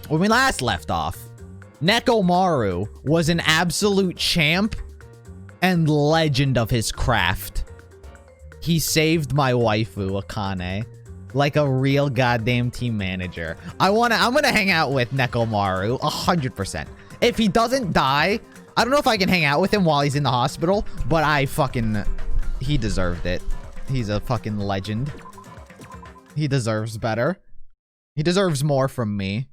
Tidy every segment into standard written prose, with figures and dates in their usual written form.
When we last left off, Nekomaru was an absolute champ and legend of his craft. He saved my waifu, Akane, like a real goddamn team manager. I'm gonna hang out with Nekomaru 100%. If he doesn't die, I don't know if I can hang out with him while he's in the hospital, but he deserved it. He's a fucking legend. He deserves better. He deserves more from me.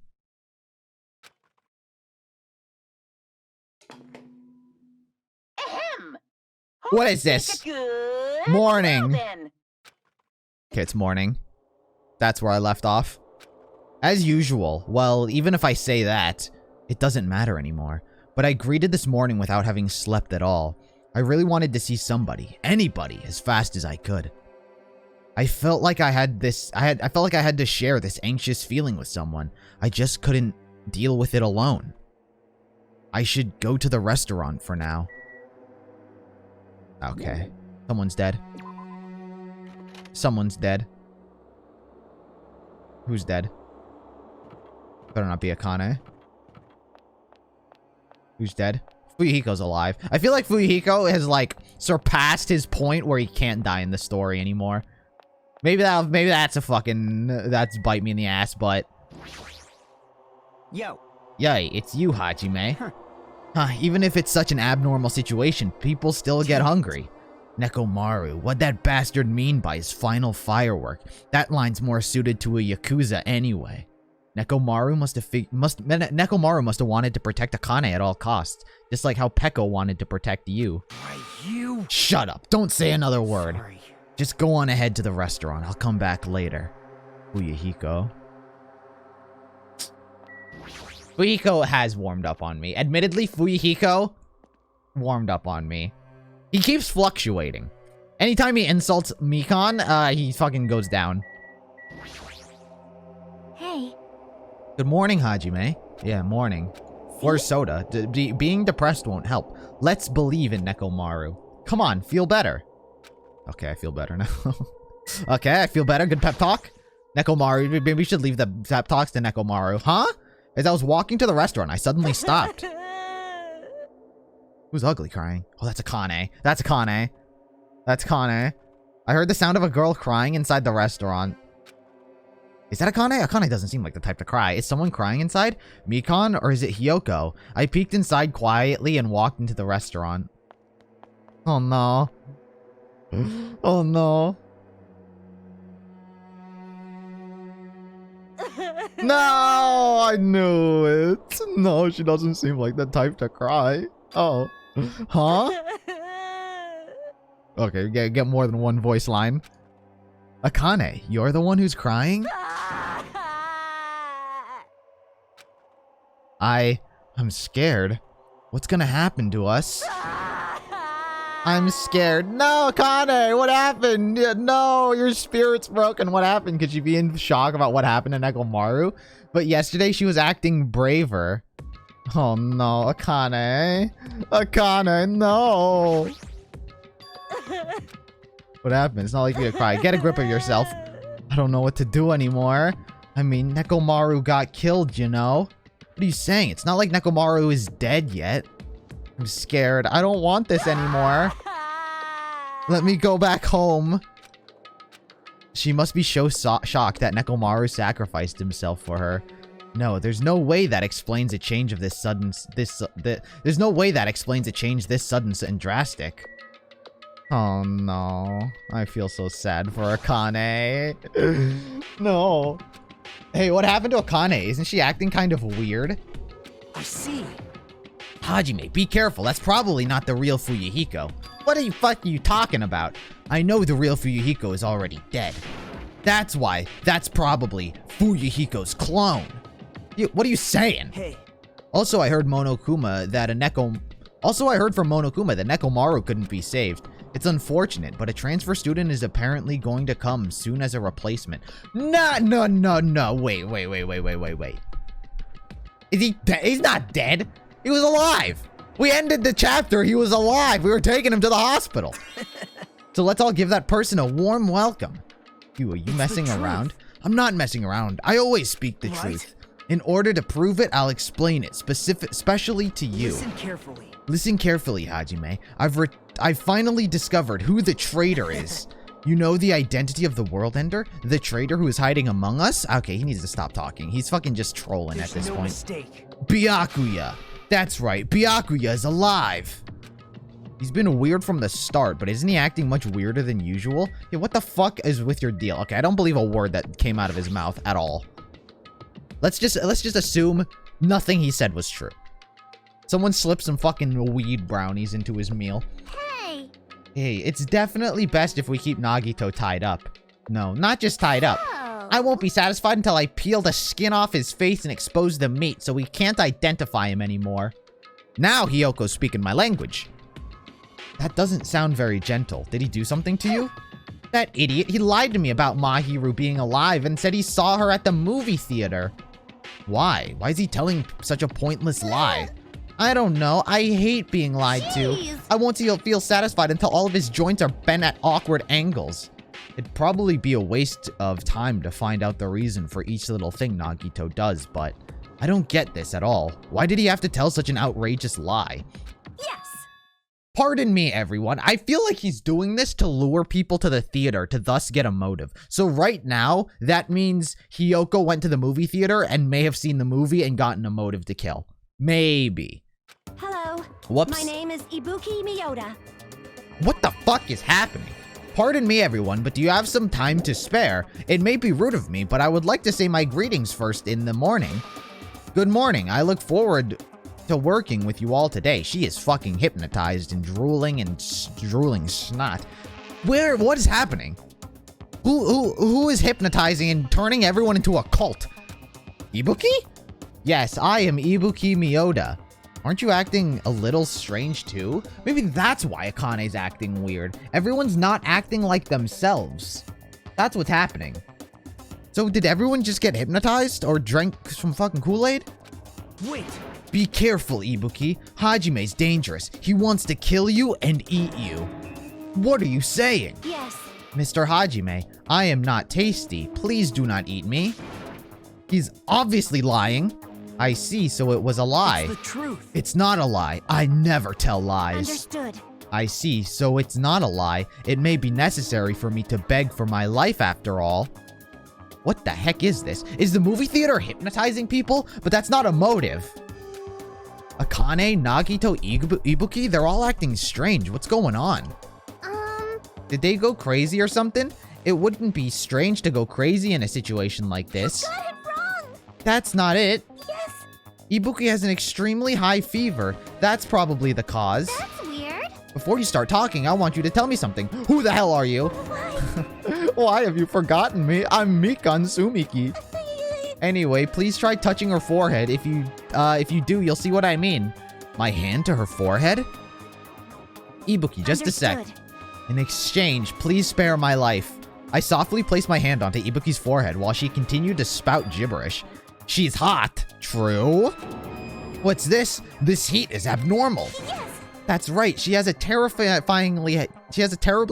What is this? Morning. Okay, it's morning. That's where I left off. As usual. Well, even if I say that, it doesn't matter anymore. But I greeted this morning without having slept at all. I really wanted to see somebody, anybody, as fast as I could. I felt like I had to share this anxious feeling with someone. I just couldn't deal with it alone. I should go to the restaurant for now. Okay. Someone's dead. Someone's dead. Who's dead? Better not be Akane. Who's dead? Fuyuhiko's alive. I feel like Fuyuhiko has, like, surpassed his point where he can't die in the story anymore. Maybe that's a fucking... That's bite me in the ass, but... Yo. Yay, it's you, Hajime. Huh, even if it's such an abnormal situation, people still get hungry. Nekomaru, what'd that bastard mean by his final firework? That line's more suited to a Yakuza anyway. Nekomaru must have wanted to protect Akane at all costs, just like how Peko wanted to protect you. You? Shut up, don't say another word. Sorry. Just go on ahead to the restaurant, I'll come back later. Fuyuhiko. Fuyuhiko has warmed up on me. Admittedly, Fuyuhiko warmed up on me. He keeps fluctuating. Anytime he insults Mikan, he fucking goes down. Hey. Good morning, Hajime. Yeah, morning. Where's soda? Being depressed won't help. Let's believe in Nekomaru. Come on, feel better. Okay, I feel better now. Okay, I feel better. Good pep talk. Nekomaru, maybe we should leave the pep talks to Nekomaru. Huh? As I was walking to the restaurant, I suddenly stopped. Who's ugly crying? Oh, that's Akane. That's Akane. That's Akane. I heard the sound of a girl crying inside the restaurant. Is that Akane? Akane doesn't seem like the type to cry. Is someone crying inside? Mikan, or is it Hiyoko? I peeked inside quietly and walked into the restaurant. Oh no. Oh no. No, I knew it. No, she doesn't seem like the type to cry. Oh. Huh? Okay, get more than one voice line. Akane, you're the one who's crying? I'm scared. What's gonna happen to us? I'm scared. No, Akane, what happened? No, your spirit's broken. What happened? Could she be in shock about what happened to Nekomaru? But yesterday she was acting braver. Oh no, Akane. Akane, no. What happened? It's not like you could cry. Get a grip of yourself. I don't know what to do anymore. I mean, Nekomaru got killed, you know? What are you saying? It's not like Nekomaru is dead yet. I'm scared. I don't want this anymore. Let me go back home. She must be so shocked that Nekomaru sacrificed himself for her. No, there's no way that explains a change of this sudden... There's no way that explains a change this sudden and drastic. Oh no. I feel so sad for Akane. No. Hey, what happened to Akane? Isn't she acting kind of weird? I see. Hajime, be careful. That's probably not the real Fuyuhiko. What the fuck are you talking about? I know the real Fuyuhiko is already dead. That's why. That's probably Fuyuhiko's clone. What are you saying? Hey. Also, I heard from Monokuma that Nekomaru couldn't be saved. It's unfortunate, but a transfer student is apparently going to come soon as a replacement. No. Wait. Is he dead? He's not dead. He was alive. We ended the chapter. He was alive. We were taking him to the hospital. So let's all give that person a warm welcome. Are you messing around? I'm not messing around. I always speak the truth. In order to prove it, I'll explain it, especially to you. Listen carefully. Listen carefully, Hajime. I've finally discovered who the traitor is. You know the identity of the World Ender? The traitor who is hiding among us? Okay, he needs to stop talking. He's fucking just trolling at this point. Mistake. Byakuya. That's right, Byakuya is alive. He's been weird from the start, but isn't he acting much weirder than usual? Yeah, what the fuck is with your deal? Okay, I don't believe a word that came out of his mouth at all. Let's just assume nothing he said was true. Someone slipped some fucking weed brownies into his meal. Hey, it's definitely best if we keep Nagito tied up. No, not just tied up. I won't be satisfied until I peel the skin off his face and expose the meat so we can't identify him anymore. Now Hyoko's speaking my language. That doesn't sound very gentle. Did he do something to you? That idiot, he lied to me about Mahiru being alive and said he saw her at the movie theater. Why? Why is he telling such a pointless lie? I don't know. I hate being lied to. I won't feel satisfied until all of his joints are bent at awkward angles. It'd probably be a waste of time to find out the reason for each little thing Nagito does, but I don't get this at all. Why did he have to tell such an outrageous lie? Yes. Pardon me, everyone. I feel like he's doing this to lure people to the theater to thus get a motive. So right now, that means Hyoko went to the movie theater and may have seen the movie and gotten a motive to kill. Maybe. Hello. Whoops. My name is Ibuki Miyoda. What the fuck is happening? Pardon me, everyone, but do you have some time to spare? It may be rude of me, but I would like to say my greetings first in the morning. Good morning. I look forward to working with you all today. She is fucking hypnotized and drooling snot. What is happening? Who is hypnotizing and turning everyone into a cult? Ibuki? Yes, I am Ibuki Miyoda. Aren't you acting a little strange too? Maybe that's why Akane's acting weird. Everyone's not acting like themselves. That's what's happening. So did everyone just get hypnotized or drank some fucking Kool-Aid? Wait. Be careful, Ibuki. Hajime's dangerous. He wants to kill you and eat you. What are you saying? Yes. Mr. Hajime, I am not tasty. Please do not eat me. He's obviously lying. I see, so it was a lie. It's the truth. It's not a lie. I never tell lies. Understood. I see, so it's not a lie. It may be necessary for me to beg for my life after all. What the heck is this? Is the movie theater hypnotizing people? But that's not a motive. Akane, Nagito, Ibuki, they're all acting strange. What's going on? Did they go crazy or something? It wouldn't be strange to go crazy in a situation like this. Got it wrong. That's not it. Yes. Ibuki has an extremely high fever. That's probably the cause. That's weird. Before you start talking, I want you to tell me something. Who the hell are you? Why have you forgotten me? I'm Mikan Sumiki. Anyway, please try touching her forehead. If you do, you'll see what I mean. My hand to her forehead? Ibuki, just a sec. In exchange, please spare my life. I softly placed my hand onto Ibuki's forehead while she continued to spout gibberish. She's hot. True? What's this? This heat is abnormal. Yes. That's right. She has a terribly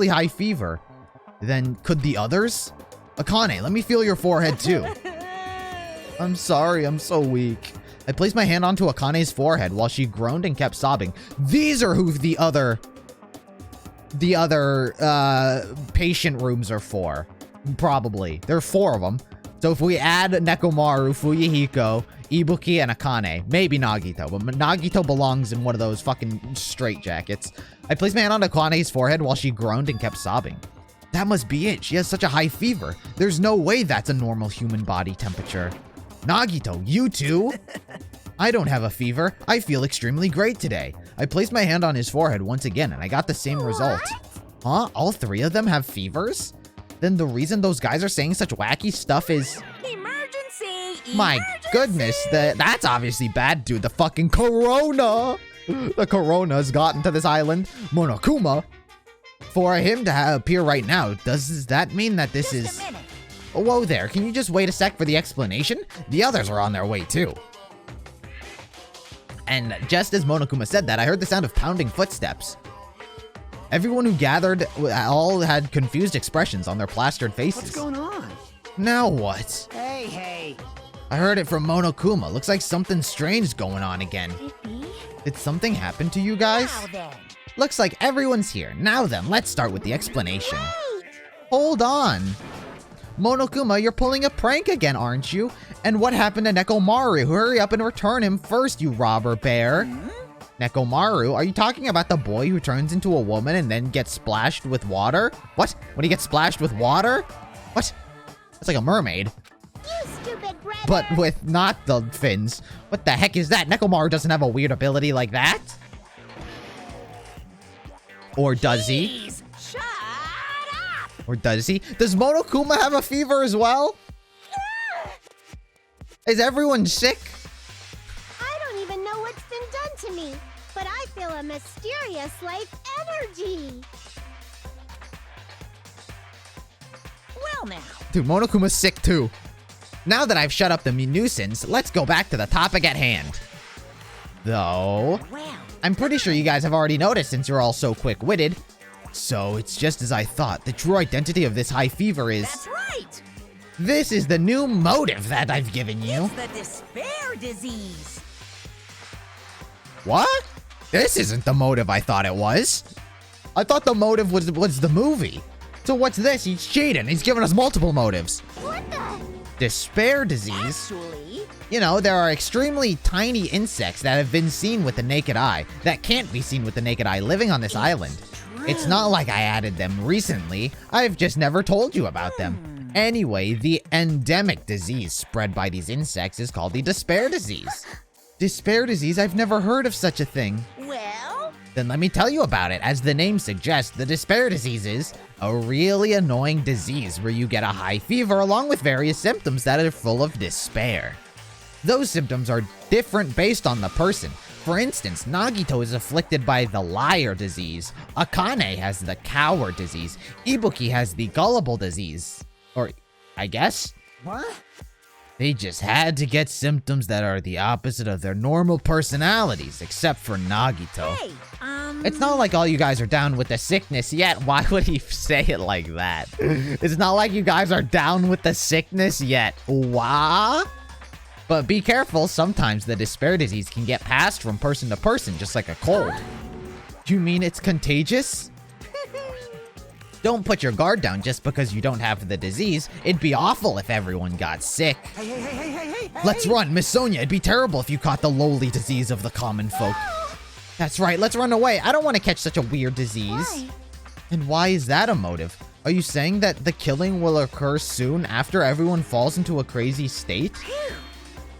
high fever. Then could the others? Akane, let me feel your forehead too. I'm sorry, I'm so weak. I placed my hand onto Akane's forehead while she groaned and kept sobbing. These are who the other patient rooms are for. Probably. There are 4 of them. So if we add Nekomaru, Fuyuhiko, Ibuki, and Akane, maybe Nagito, but Nagito belongs in one of those fucking straitjackets. I placed my hand on Akane's forehead while she groaned and kept sobbing. That must be it. She has such a high fever. There's no way that's a normal human body temperature. Nagito, you too? I don't have a fever. I feel extremely great today. I placed my hand on his forehead once again, and I got the same result. Huh? All 3 of them have fevers? Then the reason those guys are saying such wacky stuff is... Emergency! My goodness, that's obviously bad, dude. The fucking corona! The corona has gotten to this island. Monokuma. For him to appear right now, does that mean that this is... Whoa there, can you just wait a sec for the explanation? The others are on their way too. And just as Monokuma said that, I heard the sound of pounding footsteps. Everyone who gathered all had confused expressions on their plastered faces. What's going on? Now what? Hey. I heard it from Monokuma. Looks like something strange going on again. Could be. Did something happen to you guys? Now then. Looks like everyone's here. Now then, let's start with the explanation. Wait. Hold on. Monokuma, you're pulling a prank again, aren't you? And what happened to Nekomaru? Hurry up and return him first, you robber bear. Nekomaru? Are you talking about the boy who turns into a woman and then gets splashed with water? What? When he gets splashed with water? What? That's like a mermaid. You stupid brother. But with not the fins. What the heck is that? Nekomaru doesn't have a weird ability like that. Or does he? Please, shut up. Or does he? Does Monokuma have a fever as well? Is everyone sick? I don't even know what's been done to me, but I feel a mysterious life energy. Well now. Dude, Monokuma's sick too. Now that I've shut up the nuisance, let's go back to the topic at hand. Though, Well. I'm pretty sure you guys have already noticed since you're all so quick-witted. So, it's just as I thought. The true identity of this high fever is... That's right. This is the new motive that I've given you. It's the despair disease. What? This isn't the motive I thought it was. I thought the motive was the movie. So what's this? He's cheating. He's giving us multiple motives. What the? Despair disease? Actually. You know, there are extremely tiny insects that have been seen with the naked eye, that can't be seen with the naked eye living on this island. It's not like I added them recently. I've just never told you about them. Anyway, the endemic disease spread by these insects is called the despair disease. Despair disease? I've never heard of such a thing. Well. Then let me tell you about it. As the name suggests, the despair disease is a really annoying disease where you get a high fever along with various symptoms that are full of despair. Those symptoms are different based on the person. For instance, Nagito is afflicted by the liar disease, Akane has the coward disease, Ibuki has the gullible disease. Or, I guess? What? They just had to get symptoms that are the opposite of their normal personalities, except for Nagito. Hey. It's not like all you guys are down with the sickness yet. Why would he say it like that? It's not like you guys are down with the sickness yet. Wah? But be careful, sometimes the despair disease can get passed from person to person, just like a cold. You mean it's contagious? Don't put your guard down just because you don't have the disease. It'd be awful if everyone got sick. Hey. Let's run, Miss Sonia. It'd be terrible if you caught the lowly disease of the common folk. That's right, let's run away. I don't want to catch such a weird disease. Why? And why is that a motive? Are you saying that the killing will occur soon after everyone falls into a crazy state?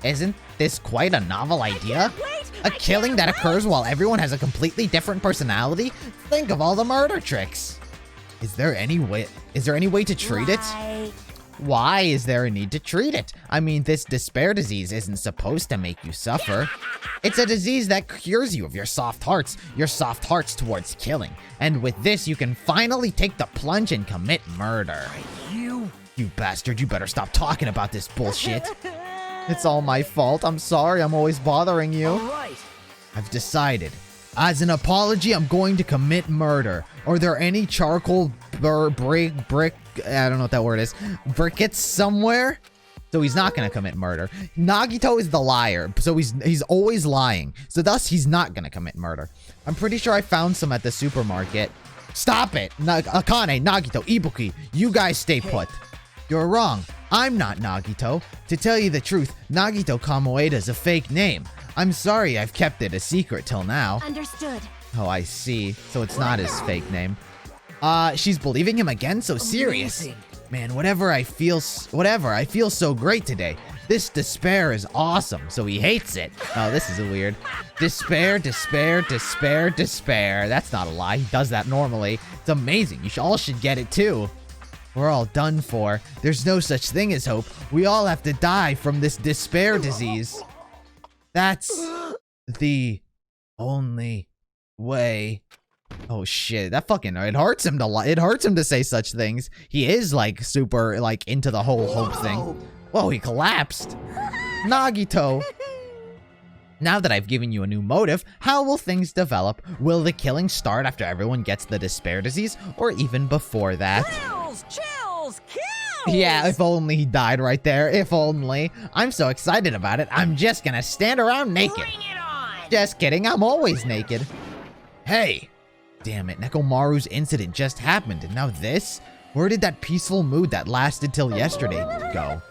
Isn't this quite a novel idea? Wait. A killing that occurs while everyone has a completely different personality? Think of all the murder tricks. Is there any way to treat it? Why is there a need to treat it? I mean, this despair disease isn't supposed to make you suffer. It's a disease that cures you of your soft hearts towards killing. And with this, you can finally take the plunge and commit murder. You. You bastard, you better stop talking about this bullshit. It's all my fault. I'm sorry, I'm always bothering you. All right. I've decided. As an apology, I'm going to commit murder. Are there any charcoal brick, I don't know what that word is, briquettes somewhere? So he's not going to commit murder. Nagito is the liar, so he's always lying. So thus, he's not going to commit murder. I'm pretty sure I found some at the supermarket. Stop it! Akane, Nagito, Ibuki, you guys stay put. You're wrong. I'm not Nagito. To tell you the truth, Nagito Kamoeda is a fake name. I'm sorry I've kept it a secret till now. Understood. Oh, I see. So it's not his fake name. She's believing him again? So serious. Amazing. Man, I feel so great today. This despair is awesome, so he hates it. Oh, this is weird. Despair. That's not a lie. He does that normally. It's amazing. You all should get it too. We're all done for. There's no such thing as hope. We all have to die from this despair disease. That's the only way. Oh shit, that fucking, it hurts him to say such things. He is like super like into the whole hope thing. Whoa, he collapsed. Nagito. Now that I've given you a new motive, how will things develop? Will the killing start after everyone gets the despair disease, or even before that? Chills, Yeah, if only he died right there. If only. I'm so excited about it, I'm just gonna stand around naked. Bring it on! Just kidding, I'm always naked. Hey! Damn it, Nekomaru's incident just happened, and now this? Where did that peaceful mood that lasted till yesterday go?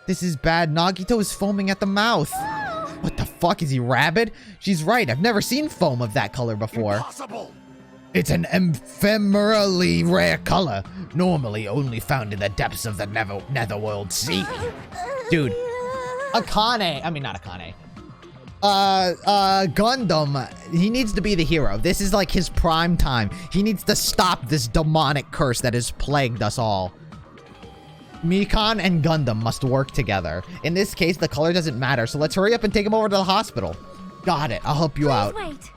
This is bad. Nagito is foaming at the mouth. What the fuck? Is he rabid? She's right, I've never seen foam of that color before. Impossible. It's an ephemerally rare color, normally only found in the depths of the netherworld sea. Dude, Akane, I mean not Akane. Gundam, he needs to be the hero. This is like his prime time. He needs to stop this demonic curse that has plagued us all. Mikan and Gundam must work together. In this case, the color doesn't matter, so let's hurry up and take him over to the hospital. Got it, I'll help you out. Wait.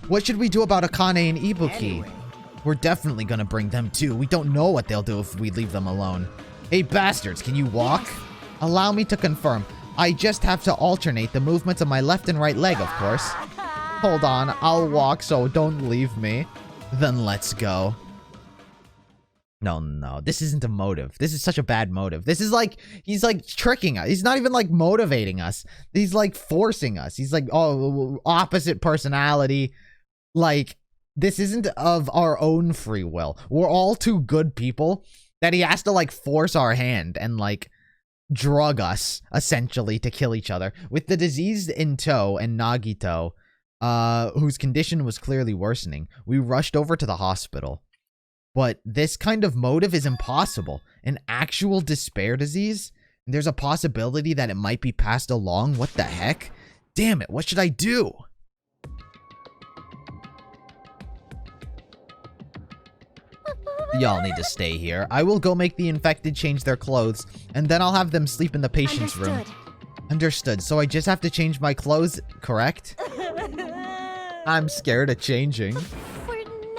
What should we do about Akane and Ibuki? Anyway. We're definitely gonna bring them too. We don't know what they'll do if we leave them alone. Hey bastards, can you walk? Allow me to confirm. I just have to alternate the movements of my left and right leg, of course. Hold on, I'll walk, so don't leave me. Then let's go. No, this isn't a motive. This is such a bad motive. This is like, he's like tricking us. He's not even like motivating us. He's like forcing us. He's like, oh, opposite personality. Like, this isn't of our own free will. We're all too good people that he has to like force our hand and like drug us essentially to kill each other. With the disease in tow and Nagito, whose condition was clearly worsening, we rushed over to the hospital. But this kind of motive is impossible. An actual despair disease? There's a possibility that it might be passed along. What the heck? Damn it, what should I do? Y'all need to stay here. I will go make the infected change their clothes, and then I'll have them sleep in the patient's room. Understood. So I just have to change my clothes, correct? I'm scared of changing.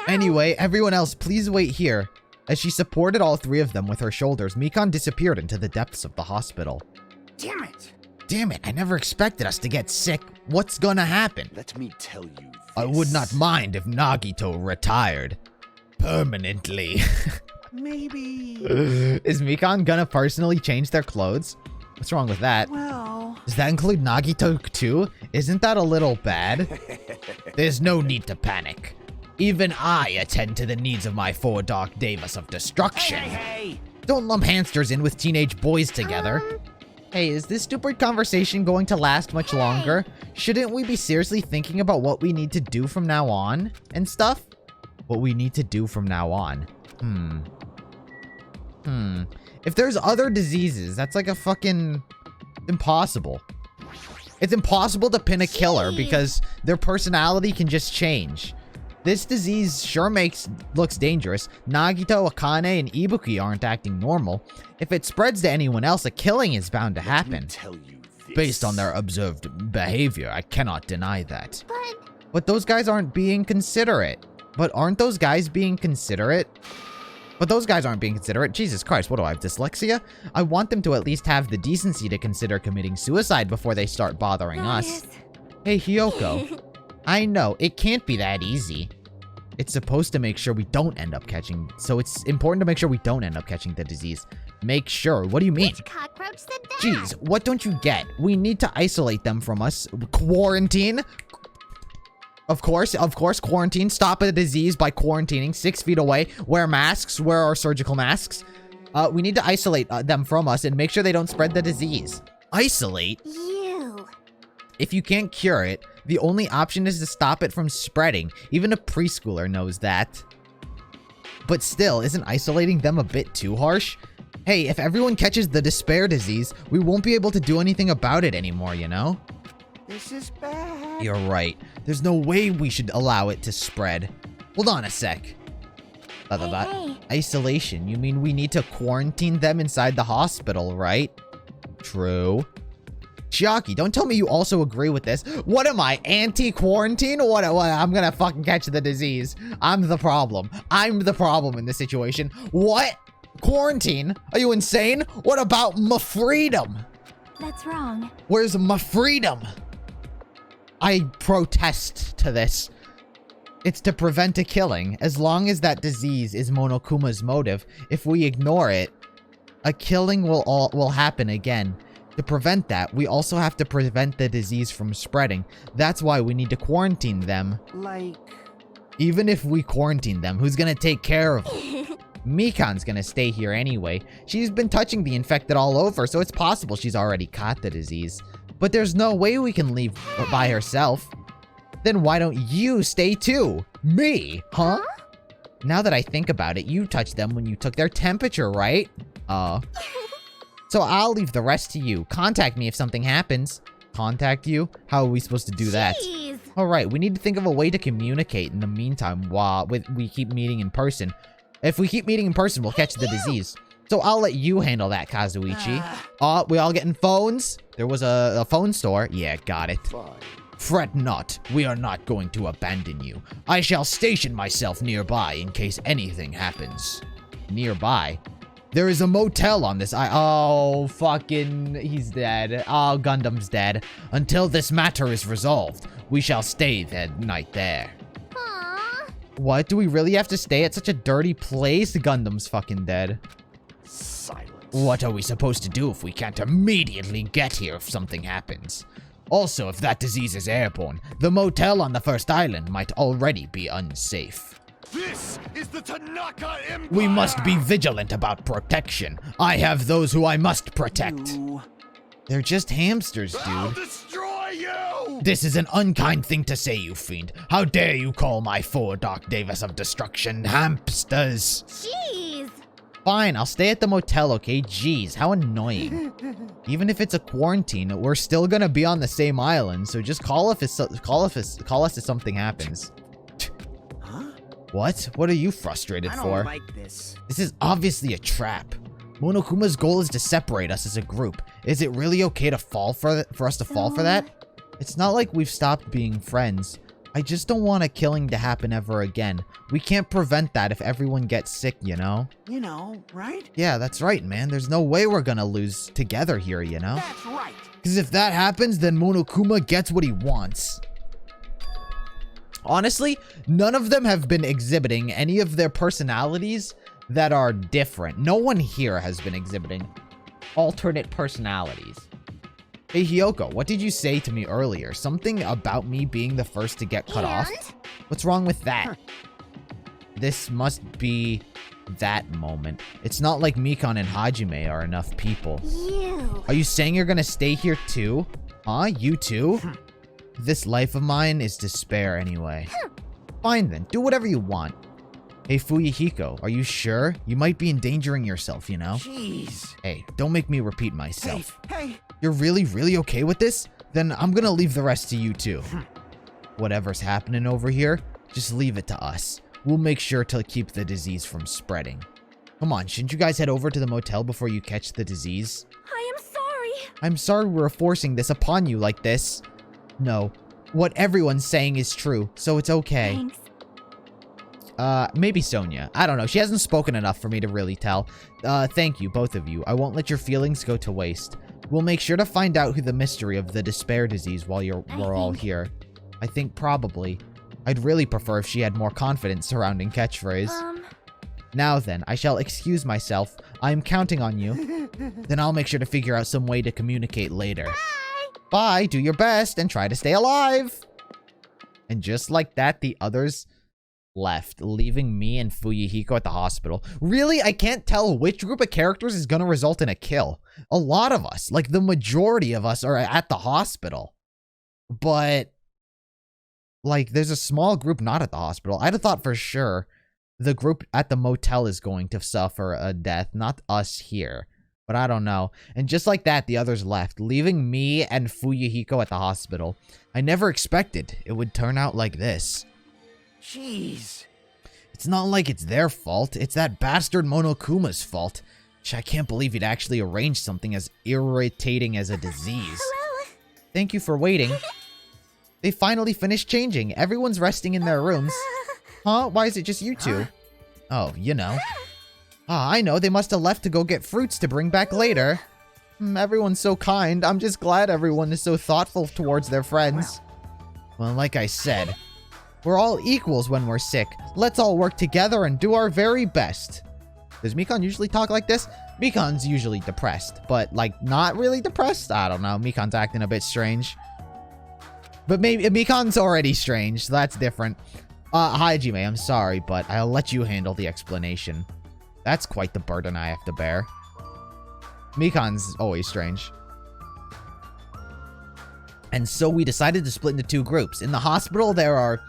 Anyway, everyone else, please wait here. As she supported all three of them with her shoulders, Mikan disappeared into the depths of the hospital. Damn it. Damn it, I never expected us to get sick. What's gonna happen? Let me tell you this. I would not mind if Nagito retired. Permanently. Maybe. Is Mikan gonna personally change their clothes? What's wrong with that? Well. Does that include Nagito too? Isn't that a little bad? There's no need to panic. Even I attend to the needs of my four dark devas of destruction. Hey. Don't lump hamsters in with teenage boys together. Hey, is this stupid conversation going to last much longer? Shouldn't we be seriously thinking about what we need to do from now on and stuff? What we need to do from now on. If there's other diseases, that's like a fucking impossible. It's impossible to pin a killer because their personality can just change. This disease sure looks dangerous. Nagito, Akane, and Ibuki aren't acting normal. If it spreads to anyone else, a killing is bound to happen. Tell you this. Based on their observed behavior, I cannot deny that. But those guys aren't being considerate. But aren't those guys being considerate? But those guys aren't being considerate. Jesus Christ, what do I have, dyslexia? I want them to at least have the decency to consider committing suicide before they start bothering us. Hey, Hiyoko. I know, it can't be that easy. It's supposed to make sure we don't end up catching... So it's important to make sure we don't end up catching the disease. Make sure? What do you mean? Which cockroach said that? Jeez, what don't you get? We need to isolate them from us. Quarantine? Of course, quarantine. Stop a disease by quarantining 6 feet away. Wear masks. Wear our surgical masks. We need to isolate them from us and make sure they don't spread the disease. Isolate? You. If you can't cure it, the only option is to stop it from spreading. Even a preschooler knows that. But still, isn't isolating them a bit too harsh? Hey, if everyone catches the despair disease, we won't be able to do anything about it anymore, you know? This is bad. You're right. There's no way we should allow it to spread. Hold on a sec. Hey. Isolation. You mean we need to quarantine them inside the hospital, right? True. Chiaki, don't tell me you also agree with this. What am I, anti-quarantine? What? I'm gonna fucking catch the disease. I'm the problem. I'm the problem in this situation. What? Quarantine? Are you insane? What about my freedom? That's wrong. Where's my freedom? I protest to this. It's to prevent a killing. As long as that disease is Monokuma's motive, if we ignore it, a killing will happen again. To prevent that, we also have to prevent the disease from spreading. That's why we need to quarantine them. Like, Even if we quarantine them, who's gonna take care of them? Mikan's gonna stay here anyway. She's been touching the infected all over, so it's possible she's already caught the disease. But there's no way we can leave by herself. Then why don't you stay too? Me, huh? Now that I think about it, you touched them when you took their temperature, right? So I'll leave the rest to you. Contact me if something happens. Contact you? How are we supposed to do that? Jeez. Alright, we need to think of a way to communicate in the meantime while we keep meeting in person. If we keep meeting in person, we'll catch the disease. So I'll let you handle that, Kazuichi. We all getting phones? There was a phone store. Yeah, got it. fine. Fret not, we are not going to abandon you. I shall station myself nearby in case anything happens. Nearby? There is a motel on this oh, fucking, he's dead. Oh, Gundam's dead. Until this matter is resolved, we shall stay that night there. Aww. What, do we really have to stay at such a dirty place? Gundam's fucking dead. Silence. What are we supposed to do if we can't immediately get here if something happens? Also, if that disease is airborne, the motel on the first island might already be unsafe. This is the Tanaka Empire! We must be vigilant about protection. I have those who I must protect. You- They're just hamsters, I'll dude. destroy you! This is an unkind thing to say, you fiend. How dare you call my four Dark Davis of Destruction hamsters? Jeez. Fine, I'll stay at the motel, okay? Jeez, how annoying. Even if it's a quarantine, we're still gonna be on the same island, so just call us if something happens. Huh? What? What are you frustrated I don't for? like this. This is obviously a trap. Monokuma's goal is to separate us as a group. Is it really okay to fall for us to fall for that? It's not like we've stopped being friends. I just don't want a killing to happen ever again. We can't prevent that if everyone gets sick, you know? You know, right? Yeah, that's right, man. There's no way we're gonna lose together here, you know? That's right. Because if that happens, then Monokuma gets what he wants. Honestly, none of them have been exhibiting any of their personalities that are different. No one here has been exhibiting alternate personalities. Hey, Hiyoko, what did you say to me earlier? Something about me being the first to get cut off? What's wrong with that? This must be that moment. It's not like Mikan and Hajime are enough people. You. Are you saying you're gonna stay here too? Huh? You too? This life of mine is despair anyway. Fine then, do whatever you want. Hey, Fuyuhiko, are you sure? You might be endangering yourself, you know? Jeez. Hey, don't make me repeat myself. Hey. You're really okay with this? Then I'm gonna leave the rest to you too. Whatever's happening over here, just leave it to us. We'll make sure to keep the disease from spreading. Come on, shouldn't you guys head over to the motel before you catch the disease? I am sorry. I'm sorry we're forcing this upon you like this. No, what everyone's saying is true, so it's okay. Thanks. Maybe Sonia. I don't know. She hasn't spoken enough for me to really tell. Thank you, both of you. I won't let your feelings go to waste. We'll make sure to find out who the mystery of the despair disease while we're all here. I think probably. I'd really prefer if she had more confidence surrounding catchphrase. Now then, I shall excuse myself. I'm counting on you. Then I'll make sure to figure out some way to communicate later. Bye, do your best, and try to stay alive! And just like that, the others left, leaving me and Fuyuhiko at the hospital. Really? I can't tell which group of characters is gonna result in a kill. A lot of us, like the majority of us, are at the hospital. But, like, there's a small group not at the hospital. I'd have thought for sure the group at the motel is going to suffer a death, not us here. But I don't know. And just like that, the others left, leaving me and Fuyuhiko at the hospital. I never expected it would turn out like this. Jeez. It's not like it's their fault. It's that bastard Monokuma's fault. I can't believe he'd actually arranged something as irritating as a disease. Hello. Thank you for waiting. They finally finished changing. Everyone's resting in their rooms. Huh? Why is it just you two? Oh, you know. Ah, I know. They must have left to go get fruits to bring back later. Everyone's so kind. I'm just glad everyone is so thoughtful towards their friends. Well, like I said, we're all equals when we're sick. Let's all work together and do our very best. Does Mikan usually talk like this? Mikan's usually depressed, but, like, not really depressed? I don't know. Mikan's acting a bit strange. But maybe Mikan's already strange, so that's different. Hajime, I'm sorry, but I'll let you handle the explanation. That's quite the burden I have to bear. Mikan's always strange. And so we decided to split into 2 groups. In the hospital, there are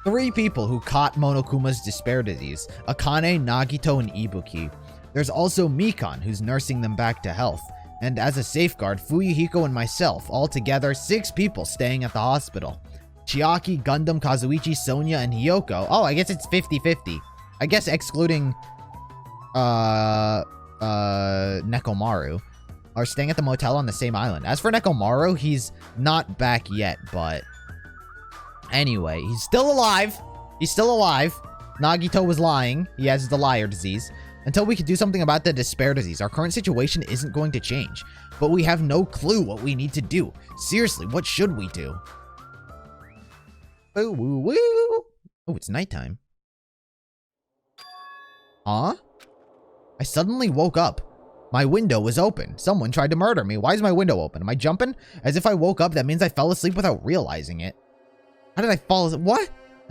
3 people who caught Monokuma's despair disease. Akane, Nagito, and Ibuki. There's also Mikan, who's nursing them back to health. And as a safeguard, Fuyuhiko and myself, altogether 6 people staying at the hospital. Chiaki, Gundam, Kazuichi, Sonya, and Hiyoko. Oh, I guess it's 50-50. I guess excluding, Nekomaru, are staying at the motel on the same island. As for Nekomaru, he's not back yet, but anyway, he's still alive. He's still alive. Nagito was lying. He has the liar disease. Until we can do something about the despair disease, our current situation isn't going to change. But we have no clue what we need to do. Seriously, what should we do? Woo woo woo. Oh, it's nighttime. Huh? I suddenly woke up. My window was open. Someone tried to murder me. Why is my window open? Am I jumping? As if I woke up, that means I fell asleep without realizing it. How did I fall asleep? What?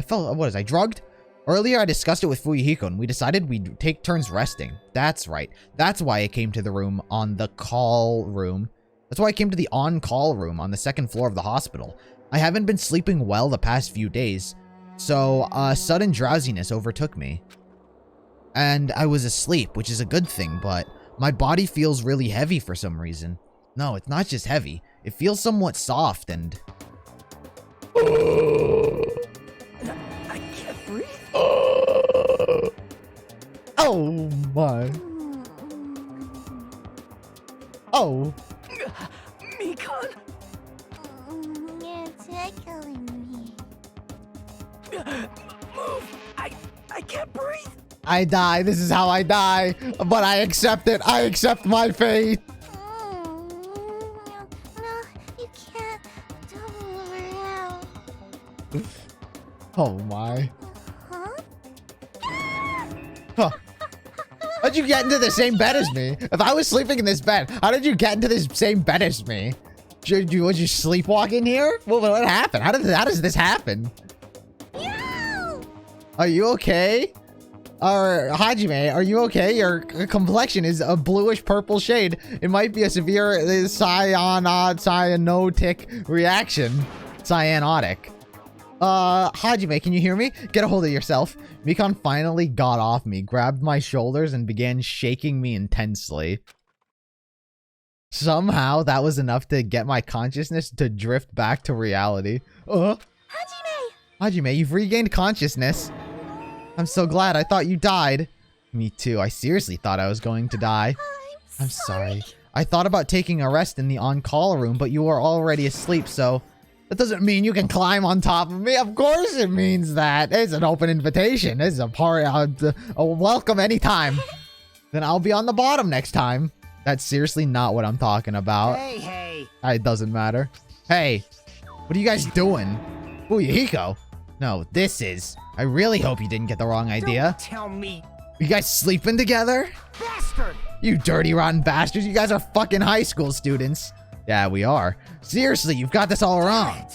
What was I drugged? Earlier, I discussed it with Fuyuhiko, and we decided we'd take turns resting. That's right. That's why I came to the room on the call room. That's why I came to the on-call room on the 2nd floor of the hospital. I haven't been sleeping well the past few days, so sudden drowsiness overtook me. And I was asleep, which is a good thing, but my body feels really heavy for some reason. No, it's not just heavy. It feels somewhat soft and... I can't breathe. Oh my. Oh. Mikan? It's tickling me. Move! I can't breathe. I die. This is how I die. But I accept it. I accept my fate. No, you can't. Don't move around. Oh my. Huh? Huh. How'd you get into the same bed as me? If I was sleeping in this bed, how did you get into this same bed as me? Would you sleepwalk in here? What happened? How does this happen? No! Are you okay? Or Hajime, are you okay? Your complexion is a bluish purple shade. It might be a severe cyanotic reaction. Cyanotic. Hajime, can you hear me? Get a hold of yourself. Mikan finally got off me, grabbed my shoulders, and began shaking me intensely. Somehow, that was enough to get my consciousness to drift back to reality. Hajime, you've regained consciousness. I'm so glad. I thought you died. Me too. I seriously thought I was going to die. I'm sorry. I thought about taking a rest in the on-call room, but you were already asleep, so... That doesn't mean you can climb on top of me. Of course it means that. It's an open invitation. It's a party. A welcome anytime. Then I'll be on the bottom next time. That's seriously not what I'm talking about. Hey. It doesn't matter. Hey, what are you guys doing? Fuyuhiko. No, this is... I really hope you didn't get the wrong idea. Don't tell me. You guys sleeping together? Bastard! You dirty, rotten bastards. You guys are fucking high school students. Yeah, we are. Seriously, you've got this all wrong.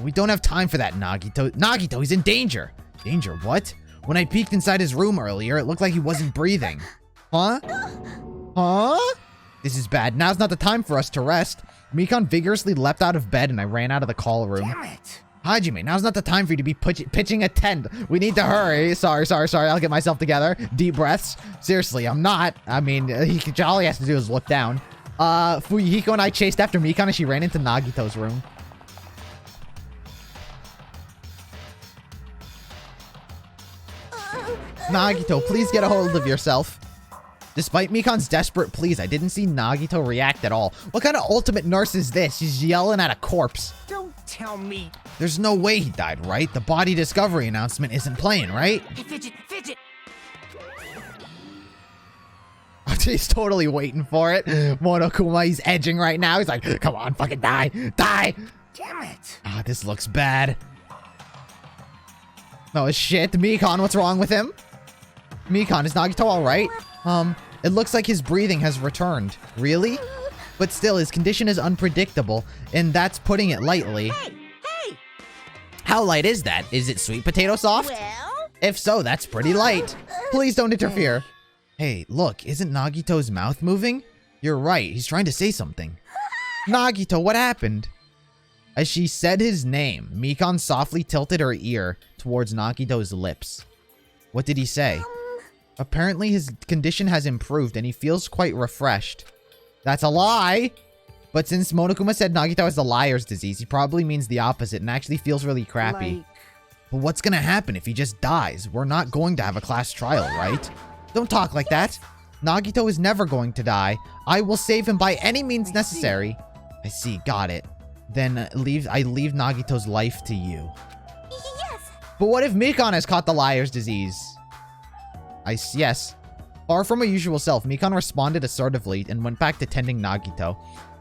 We don't have time for that, Nagito. Nagito, he's in danger. Danger, what? When I peeked inside his room earlier, it looked like he wasn't breathing. Huh? Huh? This is bad. Now's not the time for us to rest. Mikan vigorously leapt out of bed and I ran out of the call room. Damn it. Hajime, now's not the time for you to be pitching a tent. We need to hurry. Sorry. I'll get myself together. Deep breaths. Seriously, I'm not. I mean, all he has to do is look down. Fuyuhiko and I chased after Mikan and she ran into Nagito's room. Nagito, please get a hold of yourself. Despite Mikan's desperate pleas, I didn't see Nagito react at all. What kind of ultimate nurse is this? She's yelling at a corpse. Don't tell me. There's no way he died, right? The body discovery announcement isn't playing, right? Hey, fidget. He's totally waiting for it. Monokuma, he's edging right now. He's like, come on, fucking die. Die. Damn it. Ah, this looks bad. Oh, shit. Mikan, what's wrong with him? Mikan, is Nagito all right? It looks like his breathing has returned. Really? But still, his condition is unpredictable, and that's putting it lightly. Hey! How light is that? Is it sweet potato soft? Well, If so, that's pretty light. Please don't interfere. Hey, look, isn't Nagito's mouth moving? You're right, he's trying to say something. Nagito, what happened? As she said his name, Mikan softly tilted her ear towards Nagito's lips. What did he say? Apparently his condition has improved and he feels quite refreshed. That's a lie! But since Monokuma said Nagito has the liar's disease, he probably means the opposite and actually feels really crappy. Like, But what's gonna happen if he just dies? We're not going to have a class trial, right? Don't talk like that. Nagito is never going to die. I will save him by any means necessary. I see, got it. Then I leave Nagito's life to you. yes. But what if Mikan has caught the liar's disease? Yes. Far from her usual self, Mikan responded assertively and went back to tending Nagito.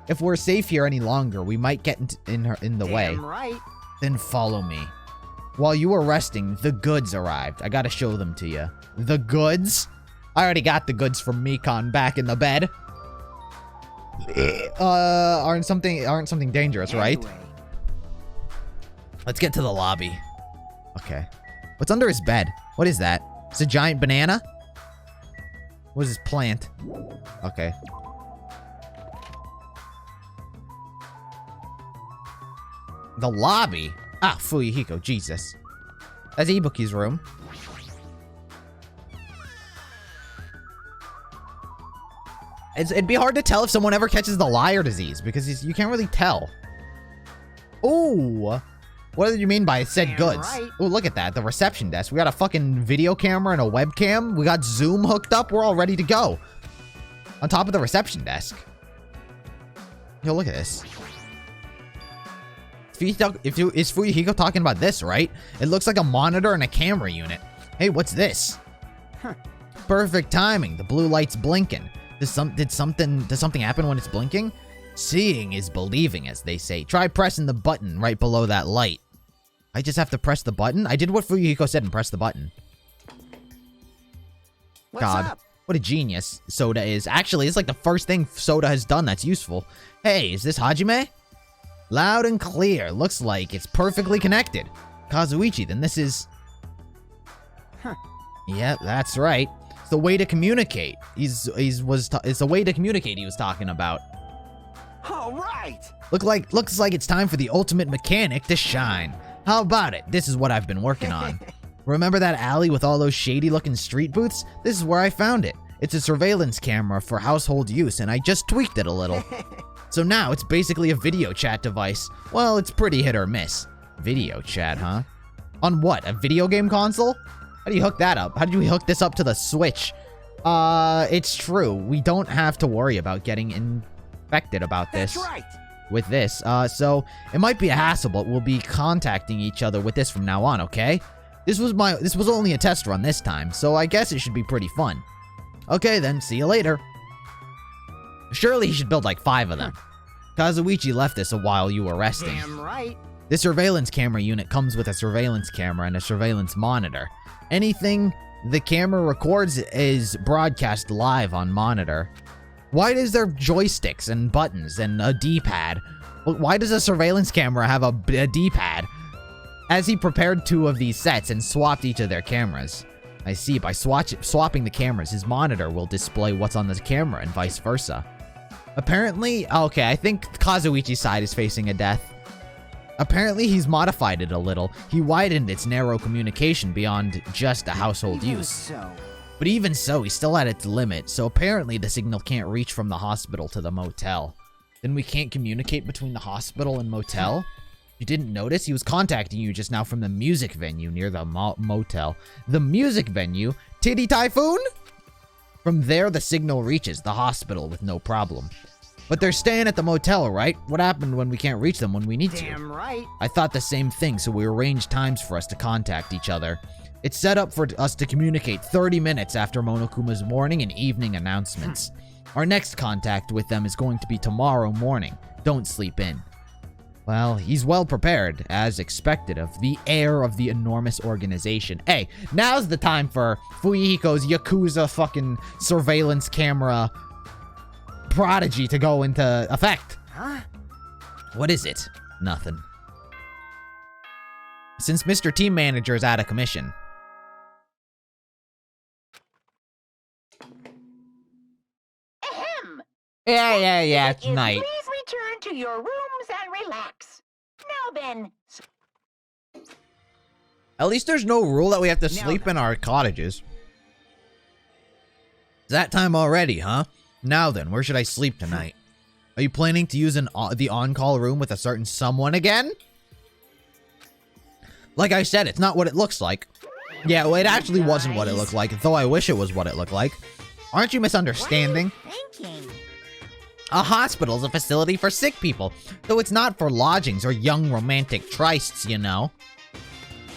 If we're safe here any longer, we might get in the way. damn right. Then follow me. While you were resting, the goods arrived. I gotta show them to you. The goods? I already got the goods from Mikan back in the bed. Aren't something dangerous, right? Anyway, Let's get to the lobby. Okay. What's under his bed? What is that? It's a giant banana? What is this plant? Okay. The lobby? Ah, Fuyuhiko, Jesus. That's Ibuki's room. It'd be hard to tell if someone ever catches the liar disease because you can't really tell. Ooh. What did you mean by said Damn goods? right. Oh, look at that. The reception desk. We got a fucking video camera and a webcam. We got Zoom hooked up. We're all ready to go. On top of the reception desk. Yo, look at this. Is Fuyuhiko talking about this, right? It looks like a monitor and a camera unit. Hey, what's this? Huh. Perfect timing. The blue light's blinking. Does something happen when it's blinking? Seeing is believing, as they say. Try pressing the button right below that light. I just have to press the button? I did what Fuyuhiko said and press the button. what's God. up? What a genius Soda is. Actually, it's like the first thing Soda has done that's useful. Hey, is this Hajime? Loud and clear. Looks like it's perfectly connected. Kazuichi, then this is... Huh. Yep, that's right. It's the way to communicate. It's the way to communicate he was talking about. All right. Looks like it's time for the ultimate mechanic to shine. How about it? This is what I've been working on. Remember that alley with all those shady-looking street booths? This is where I found it. It's a surveillance camera for household use, and I just tweaked it a little. So now it's basically a video chat device. Well, it's pretty hit or miss. Video chat, huh? On what? A video game console? How do you hook that up? How did we hook this up to the Switch? It's true. We don't have to worry about getting infected about this. That's right. With this. So it might be a hassle, but we'll be contacting each other with this from now on, okay? This was only a test run this time, so I guess it should be pretty fun. Okay then, see you later. Surely he should build like 5 of them. Kazuichi left this while you were resting. Damn right. This surveillance camera unit comes with a surveillance camera and a surveillance monitor. Anything the camera records is broadcast live on monitor. Why is there joysticks and buttons and a D-pad? Why does a surveillance camera have a D-pad? As he prepared 2 of these sets and swapped each of their cameras. I see, by swapping the cameras, his monitor will display what's on the camera and vice versa. Apparently, okay, I think Kazuichi's side is facing a death. Apparently, he's modified it a little. He widened its narrow communication beyond just a household Even use. So. But even so, he's still at its limit, so apparently the signal can't reach from the hospital to the motel. Then we can't communicate between the hospital and motel? You didn't notice? He was contacting you just now from the music venue near the motel. The music venue? Titty Typhoon? From there, the signal reaches the hospital with no problem. But they're staying at the motel, right? What happened when we can't reach them when we need to? Damn right. I thought the same thing, so we arranged times for us to contact each other. It's set up for us to communicate 30 minutes after Monokuma's morning and evening announcements. Our next contact with them is going to be tomorrow morning. Don't sleep in. Well, he's well prepared, as expected of the heir of the enormous organization. Hey, now's the time for Fuyuhiko's Yakuza fucking surveillance camera prodigy to go into effect. Huh? What is it? Nothing. Since Mr. Team Manager is out of commission. Ahem! Yeah, it's Is night. Please return to your rooms and relax. Now then, At least there's no rule that we have to Now sleep then. in our cottages. It's that time already, huh? Now then, where should I sleep tonight? Are you planning to use the on-call room with a certain someone again? Like I said, it's not what it looks like. Yeah, well, it actually wasn't what it looked like, though I wish it was what it looked like. Aren't you misunderstanding? Thinking. A hospital is a facility for sick people, though it's not for lodgings or young romantic trysts, you know.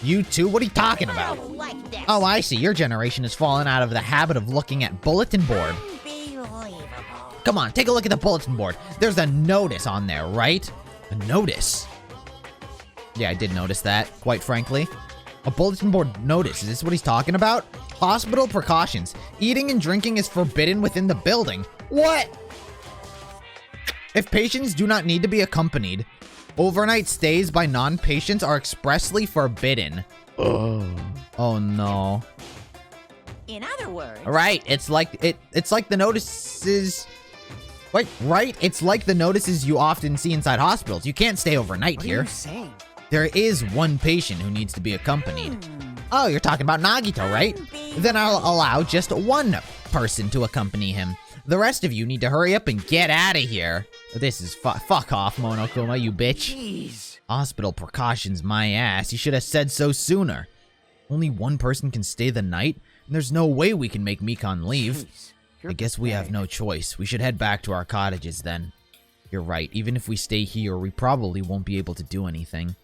You two? What are you talking about? Like this. Oh, I see. Your generation has fallen out of the habit of looking at bulletin board. Unbelievable. Come on, take a look at the bulletin board. There's a notice on there, right? A notice? Yeah, I did notice that, quite frankly. A bulletin board notice. Is this what he's talking about? Hospital precautions. Eating and drinking is forbidden within the building. What? If patients do not need to be accompanied, overnight stays by non-patients are expressly forbidden. Oh no. in other words, Right, it's like the notices. Wait, right? It's like the notices you often see inside hospitals. You can't stay overnight What are here. you saying? There is one patient who needs to be accompanied. Oh, you're talking about Nagito, right? Then I'll allow just one person to accompany him. The rest of you need to hurry up and get out of here. This is fuck off, Monokuma, you bitch. Jeez. Hospital precautions, my ass. You should have said so sooner. Only one person can stay the night, and there's no way we can make Mikan leave. Jeez. You're I guess we have pathetic. no choice. We should head back to our cottages then. You're right. Even if we stay here, we probably won't be able to do anything.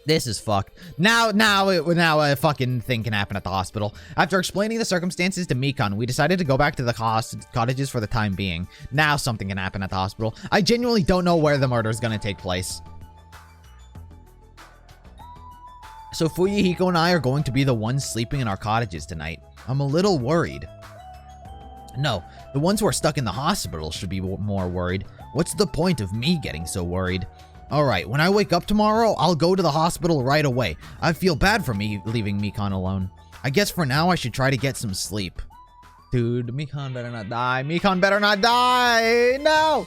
This is fucked. Now a fucking thing can happen at the hospital. After explaining the circumstances to Mikan, we decided to go back to the cottages for the time being. Now something can happen at the hospital. I genuinely don't know where the murder is going to take place. So Fuyuhiko and I are going to be the ones sleeping in our cottages tonight. I'm a little worried. No, the ones who are stuck in the hospital should be more worried. What's the point of me getting so worried? Alright, when I wake up tomorrow, I'll go to the hospital right away. I feel bad for me leaving Mikan alone. I guess for now I should try to get some sleep. Dude, Mikan better not die. Mikan better not die! No!